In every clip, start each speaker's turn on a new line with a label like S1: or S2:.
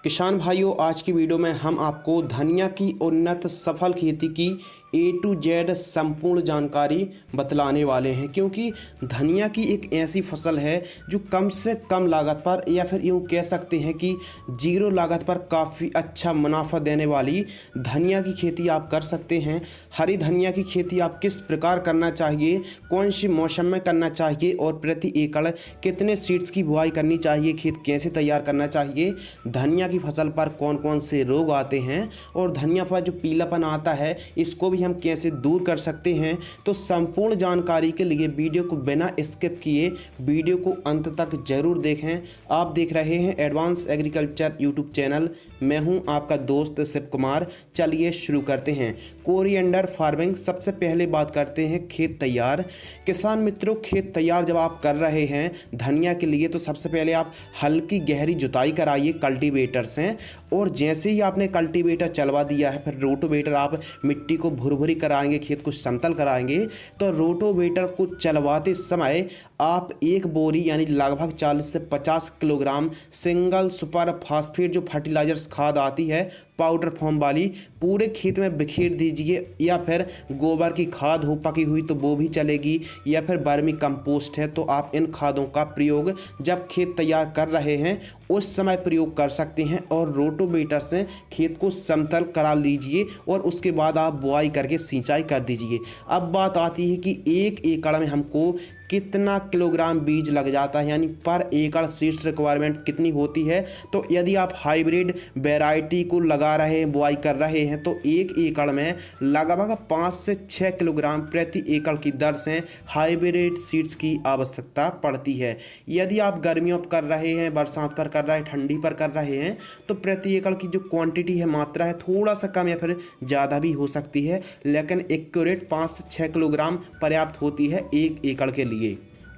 S1: किसान भाइयों, आज की वीडियो में हम आपको धनिया की उन्नत सफल खेती की ए टू जेड संपूर्ण जानकारी बतलाने वाले हैं, क्योंकि धनिया की एक ऐसी फसल है जो कम से कम लागत पर या फिर यूँ कह सकते हैं कि जीरो लागत पर काफ़ी अच्छा मुनाफा देने वाली धनिया की खेती आप कर सकते हैं। हरी धनिया की खेती आप किस प्रकार करना चाहिए, कौन सी मौसम में करना चाहिए और प्रति एकड़ कितने सीड्स की बुआई करनी चाहिए, खेत कैसे तैयार करना चाहिए, धनिया की फसल पर कौन कौन से रोग आते हैं और धनिया पर जो पीलापन आता है इसको भी हम कैसे दूर कर सकते हैं। तो संपूर्ण जानकारी के लिए वीडियो को बिना स्किप किए वीडियो को अंत तक जरूर देखें। आप देख रहे हैं एडवांस एग्रीकल्चर यूट्यूब चैनल। मैं हूं आपका दोस्त शिव कुमार। चलिए शुरू करते हैं। Coriander farming. सबसे पहले बात करते हैं खेत तैयार। किसान मित्रों, खेत तैयार जब आप कर रहे हैं धनिया के लिए तो सबसे पहले आप हल्की गहरी जुताई कराइए कल्टीवेटर से, और जैसे ही आपने कल्टीवेटर चलवा दिया है फिर रोटोवेटर आप मिट्टी को भुरभुरी कराएंगे, खेत को समतल कराएंगे। तो रोटोवेटर को चलवाते समय आप एक बोरी यानी लगभग 40 से 50 किलोग्राम सिंगल सुपर फास्फेट जो फर्टिलाइजर्स खाद आती है पाउडर फॉर्म वाली पूरे खेत में बिखेर दीजिए, या फिर गोबर की खाद हो पकी हुई तो वो भी चलेगी, या फिर वर्मी कंपोस्ट है तो आप इन खादों का प्रयोग जब खेत तैयार कर रहे हैं उस समय प्रयोग कर सकते हैं। और रोटोवेटर से खेत को समतल करा लीजिए और उसके बाद आप बुआई करके सिंचाई कर दीजिए। अब बात आती है कि एक एकड़ में हमको कितना किलोग्राम बीज लग जाता है, यानी पर एकड़ सीड्स रिक्वायरमेंट कितनी होती है। तो यदि आप हाइब्रिड वैरायटी को लगा रहे हैं, बुआई कर रहे हैं, तो एक एकड़ में लगभग 5 से 6 किलोग्राम प्रति एकड़ की दर से हाइब्रिड सीड्स की आवश्यकता पड़ती है। यदि आप गर्मियों पर कर रहे हैं, बरसात पर कर रहे हैं, ठंडी पर कर रहे हैं तो प्रति एकड़ की जो क्वांटिटी है, मात्रा है, थोड़ा सा कम या फिर ज़्यादा भी हो सकती है, लेकिन एक्यूरेट 5 से 6 किलोग्राम पर्याप्त होती है एक एकड़ के लिए।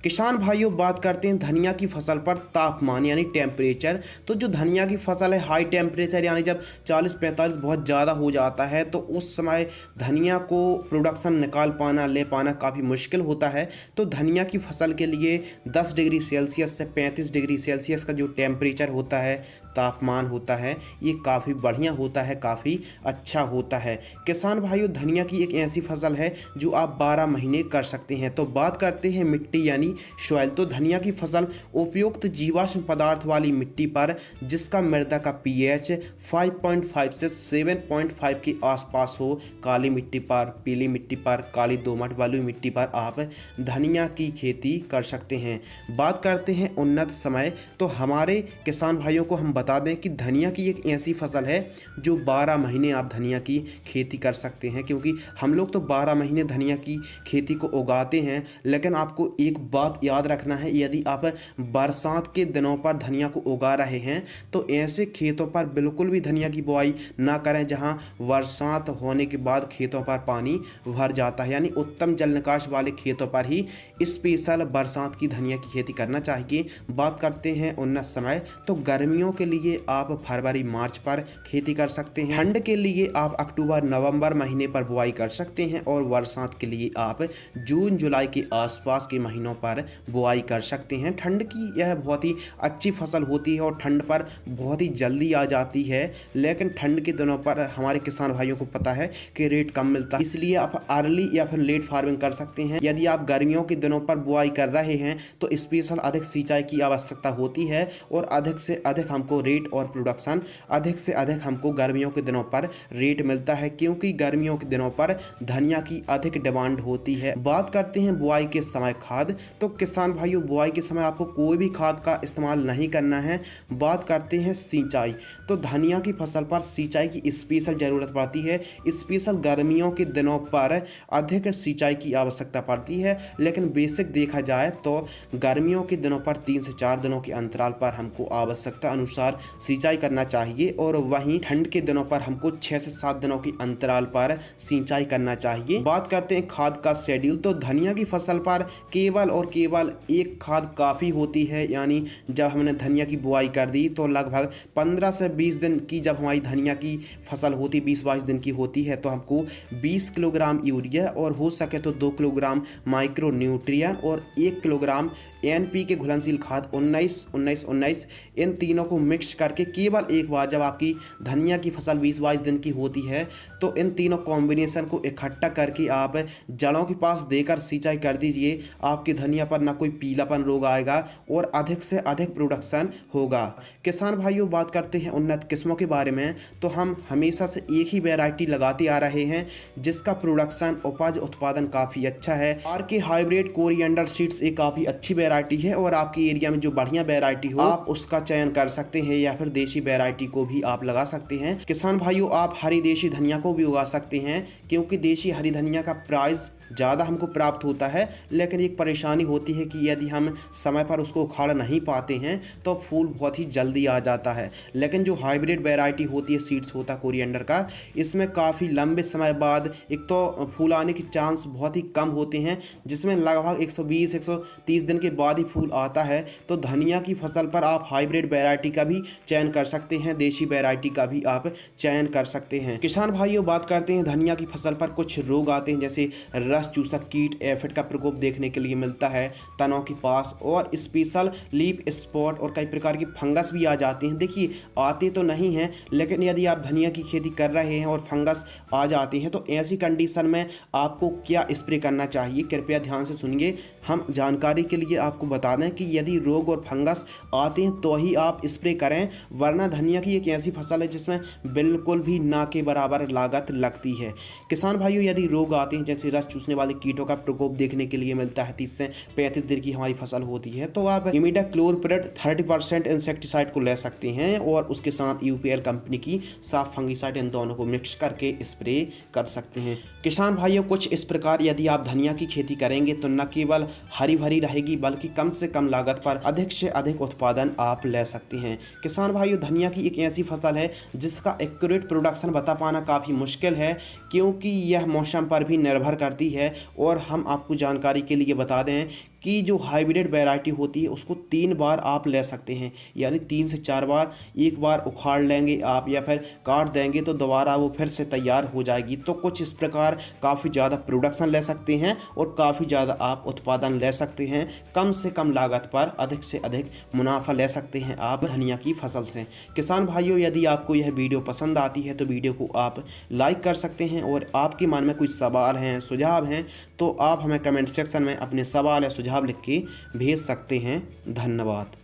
S1: किसान भाइयों, बात करते हैं धनिया की फसल पर तापमान यानी टेम्परेचर। तो जो धनिया की फसल है हाई टेम्परेचर यानी जब 40-45 बहुत ज़्यादा हो जाता है तो उस समय धनिया को प्रोडक्शन निकाल पाना, ले पाना काफ़ी मुश्किल होता है। तो धनिया की फसल के लिए 10 डिग्री सेल्सियस से 35 डिग्री सेल्सियस का जो टेम्परेचर होता है, तापमान होता है, ये काफ़ी बढ़िया होता है, काफ़ी अच्छा होता है। किसान भाइयों, धनिया की एक ऐसी फसल है जो आप 12 महीने कर सकते हैं। तो बात करते हैं मिट्टी यानी सॉइल। तो धनिया की फसल उपयुक्त जीवाश्म पदार्थ वाली मिट्टी पर, जिसका मृदा का पीएच 5.5 से 7.5 के आसपास हो, काली मिट्टी पर, पीली मिट्टी पर, काली दोमट वाली मिट्टी पर आप धनिया की खेती कर सकते हैं। बात करते हैं उन्नत समय। तो हमारे किसान भाइयों को हम बता दें कि धनिया की एक ऐसी फसल है जो 12 महीने आप धनिया की खेती कर सकते हैं, क्योंकि हम लोग तो 12 महीने धनिया की खेती को उगाते हैं। लेकिन आपको एक बात याद रखना है, यदि आप बरसात के दिनों पर धनिया को उगा रहे हैं तो ऐसे खेतों पर बिल्कुल भी धनिया की बुआई ना करें जहां बरसात होने के बाद खेतों पर पानी भर जाता है। यानी उत्तम जल निकास वाले खेतों पर ही स्पेशल बरसात की धनिया की खेती करना चाहिए। बात करते हैं उन्नत समय। तो गर्मियों के लिए आप फरवरी मार्च पर खेती कर सकते हैं, ठंड के लिए आप अक्टूबर नवंबर महीने पर बुआई कर सकते हैं, और बरसात के लिए आप जून जुलाई के आसपास के महीनों पर बुआई कर सकते हैं। ठंड की यह बहुत ही अच्छी फसल होती है और ठंड पर बहुत ही जल्दी आ जाती है, लेकिन ठंड के दिनों पर हमारे किसान भाइयों को पता है कि रेट कम मिलता है, इसलिए आप अर्ली या फिर लेट फार्मिंग कर सकते हैं। यदि आप गर्मियों के दिनों पर बुआई कर रहे हैं तो स्पेशल अधिक सिंचाई की आवश्यकता होती है, और अधिक से अधिक हमको रेट और प्रोडक्शन अधिक से अधिक हमको गर्मियों के दिनों पर रेट मिलता है, क्योंकि गर्मियों के दिनों पर धनिया की अधिक डिमांड होती है। बात करते हैं बुआई के समय खाद। तो किसान भाइयों, बुआई के समय आपको कोई भी खाद का इस्तेमाल नहीं करना है। बात करते हैं सिंचाई। तो धनिया की फसल पर सिंचाई की स्पेशल ज़रूरत पड़ती है। स्पेशल गर्मियों के दिनों पर अधिक सिंचाई की आवश्यकता पड़ती है, लेकिन बेसिक देखा जाए तो गर्मियों के दिनों पर 3 से 4 दिनों के अंतराल पर हमको आवश्यकता अनुसार सिंचाई करना चाहिए, और वहीं ठंड के दिनों पर हमको 6 से 7 दिनों के अंतराल पर सिंचाई करना चाहिए। बात करते हैं खाद का शेड्यूल। तो धनिया की फसल पर केवल और केवल एक खाद काफ़ी होती है, यानी जब हमने धनिया की बुआई कर दी तो लगभग 15 से 20 दिन की जब हमारी धनिया की फसल होती, 20-22 दिन की होती है, तो हमको 20 किलोग्राम यूरिया और हो सके तो 2 किलोग्राम माइक्रो न्यूट्रिएंट और 1 किलोग्राम NPK घुलनशील खाद 19-19-19 इन तीनों को मिक्स करके केवल एक बार जब आपकी धनिया की फसल 20-22 दिन की होती है तो इन तीनों कॉम्बिनेशन को इकट्ठा करके आप जड़ों के पास देकर सिंचाई कर दीजिए। आपकी धनिया पर ना कोई पीलापन रोग आएगा और अधिक से अधिक प्रोडक्शन होगा। किसान भाइयों, बात करते हैं उन्नत किस्मों के बारे में, तो हम हमेशा से एक ही वैरायटी लगाते आ रहे हैं जिसका प्रोडक्शन उपज उत्पादन काफ़ी अच्छा है। RK हाइब्रिड कोरिएंडर सीड्स एक काफ़ी अच्छी वैरायटी है और आपके एरिया में जो बढ़िया वैरायटी हो आप उसका चयन कर सकते हैं या फिर देशी वैरायटी को भी आप लगा सकते हैं। किसान भाइयों, आप हरी देशी धनिया को भी उगा सकते हैं क्योंकि देशी हरी धनिया का प्राइस ज़्यादा हमको प्राप्त होता है, लेकिन एक परेशानी होती है कि यदि हम समय पर उसको उखाड़ नहीं पाते हैं तो फूल बहुत ही जल्दी आ जाता है। लेकिन जो हाइब्रिड वैरायटी होती है, सीड्स होता है कोरिएंडर का, इसमें काफ़ी लंबे समय बाद एक तो फूल आने के चांस बहुत ही कम होते हैं, जिसमें लगभग 120-130 दिन के बाद ही फूल आता है। तो धनिया की फसल पर आप हाइब्रिड वैरायटी का भी चयन कर सकते हैं, देशी वैरायटी का भी आप चयन कर सकते हैं। किसान भाइयों, बात करते हैं धनिया की फसल पर कुछ रोग आते हैं, जैसे रस चूसक कीट एफिड का प्रकोप देखने के लिए मिलता है तनों के पास, और स्पेशल लीफ स्पॉट और कई प्रकार की फंगस भी आ जाते हैं। देखिए, आते तो नहीं हैं, लेकिन यदि आप धनिया की खेती कर रहे हैं और फंगस आ जाती हैं तो ऐसी कंडीशन में आपको क्या स्प्रे करना चाहिए, कृपया ध्यान से सुनिए। हम जानकारी के लिए आपको बता दें कि यदि रोग और फंगस आते हैं तो ही आप स्प्रे करें, वरना धनिया की एक ऐसी फसल है जिसमें बिल्कुल भी ना के बराबर लागत लगती है। किसान भाइयों, यदि रोग आते हैं जैसे रस चूसने वाले कीटों का प्रकोप देखने के लिए मिलता है, 30 से 35 दिन की हमारी फसल होती है, तो आप इमिडाक्लोप्रिड 30% इंसेक्टिसाइड को ले सकते हैं और उसके साथ UPL कंपनी की साफ फंगिसाइड, इन दोनों को मिक्स करके स्प्रे कर सकते हैं। किसान भाइयों, कुछ इस प्रकार यदि आप धनिया की खेती करेंगे तो न केवल हरी भरी रहेगी बल्कि कम से कम लागत पर अधिक से अधिक उत्पादन आप ले सकते हैं। किसान भाइयों, धनिया की एक ऐसी फसल है जिसका एक्यूरेट प्रोडक्शन बता पाना काफ़ी मुश्किल है क्योंकि यह मौसम पर भी निर्भर करती है। और हम आपको जानकारी के लिए बता दें कि जो हाइब्रिड वैरायटी होती है उसको 3 बार आप ले सकते हैं, यानी 3 से 4 बार। एक बार उखाड़ लेंगे आप या फिर काट देंगे तो दोबारा वो फिर से तैयार हो जाएगी। तो कुछ इस प्रकार काफ़ी ज़्यादा प्रोडक्शन ले सकते हैं और काफ़ी ज़्यादा आप उत्पादन ले सकते हैं। कम से कम लागत पर अधिक से अधिक मुनाफा ले सकते हैं आप धनिया की फसल से। किसान भाइयों, यदि आपको यह वीडियो पसंद आती है तो वीडियो को आप लाइक कर सकते हैं और आपके मन में कुछ सवाल हैं, सुझाव हैं, तो आप हमें कमेंट सेक्शन में अपने सवाल या सुझाव लिख के भेज सकते हैं। धन्यवाद।